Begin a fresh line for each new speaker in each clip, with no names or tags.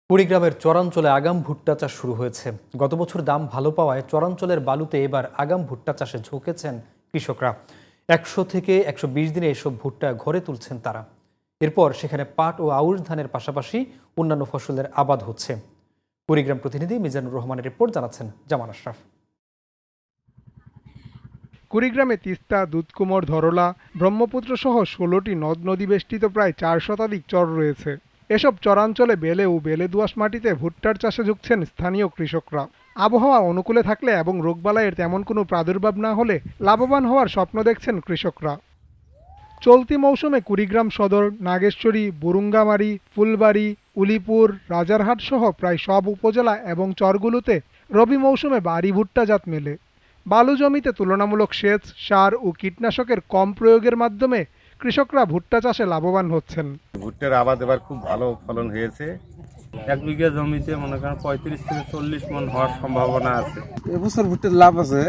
কুড়িগ্রামের চরাঞ্চলে আগাম ভুট্টা চাষ শুরু হয়েছে। গত বছর দাম ভালো পাওয়ায় চরাঞ্চলের বালুতে এবার আগাম ভুট্টা চাষে ঝুঁকেছেন কৃষকরা। ১০০ থেকে ১২০ দিনে এসব ভুট্টা ঘরে তুলছেন তারা। এরপর সেখানে পাট ও আউশ ধানের পাশাপাশি অন্যান্য ফসলের আবাদ হচ্ছে। কুড়িগ্রাম প্রতিনিধি মিজানুর রহমানের রিপোর্ট, জানাচ্ছেন জামান আশরাফ।
কুড়িগ্রামে তিস্তা, দুধকুমর, ধরলা, ব্রহ্মপুত্র সহ ১৬টি নদ নদী বেষ্টিত প্রায় ৪ শতাধিক চর রয়েছে। এসব চরাঞ্চলে বেলে ও বেলে দোআঁশ মাটিতে ভুট্টার চাষে ঝুঁকছেন স্থানীয় কৃষকরা। আবহাওয়া অনুকূলে থাকলে এবং রোগবালাইয়ের তেমন কোনো প্রাদুর্ভাব না হলে লাভবান হওয়ার স্বপ্ন দেখছেন কৃষকরা। চলতি মৌসুমে কুড়িগ্রাম সদর, নাগেশ্বরী, বুরুঙ্গামারী, ফুলবাড়ী, উলিপুর, রাজারহাট সহ প্রায় সব উপজেলা এবং চরগুলোতে রবি মৌসুমে বাড়ি ভুট্টা জাত মেলে। বালু জমিতে তুলনামূলক সেচ, সার ও কীটনাশকের কম প্রয়োগের মাধ্যমে কৃষকরা ভুট্টা চাষে লাভবান হচ্ছেন।
ভুট্টার আবাদ এবার খুব ভালো ফলন হয়েছে।
১ বিঘা জমিতে মনে করেন ৩৫ থেকে ৪০ মণ হওয়ার সম্ভাবনা আছে।
এবছর ভুট্টার লাভ আছে,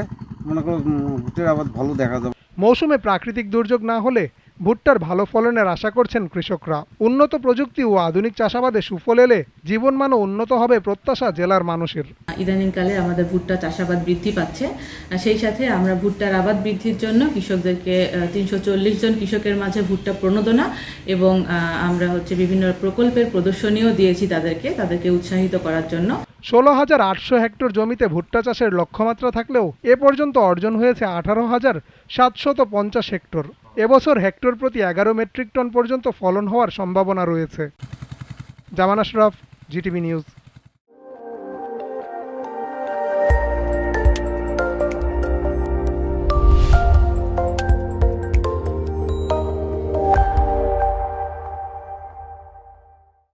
মনে করো ভুট্টার আবাদ ভালো দেখা যাবে।
মৌসুমে প্রাকৃতিক দুর্যোগ না হলে ভুট্টার ভালো ফলনের আশা করছেন কৃষকরা। উন্নত প্রযুক্তি ও আধুনিক চাষাবাদে সুফল এলে জীবনমানও উন্নত হবে প্রত্যাশা জেলার মানুষের।
ইদানিংকালে আমাদের ভুট্টা চাষাবাদ বৃদ্ধি পাচ্ছে, সেই সাথে আমরা ভুট্টার আবাদ বৃদ্ধির জন্য কৃষকদেরকে ৩৪০ জন কৃষকের মাঝে ভুট্টা প্রণোদনা এবং আমরা বিভিন্ন প্রকল্পের প্রদর্শনীও দিয়েছি তাদেরকে উৎসাহিত করার জন্য।
১৬,৮০০ হেক্টর জমিতে ভুট্টা চাষের লক্ষ্যমাত্রা থাকলেও এ পর্যন্ত অর্জন হয়েছে ১৮,৭৫০ হেক্টর। এবছর হেক্টর প্রতি ১১ মেট্রিক টন পর্যন্ত ফলন হওয়ার সম্ভাবনা রয়েছে। জামান আশরাফ, জিটিভি নিউজ।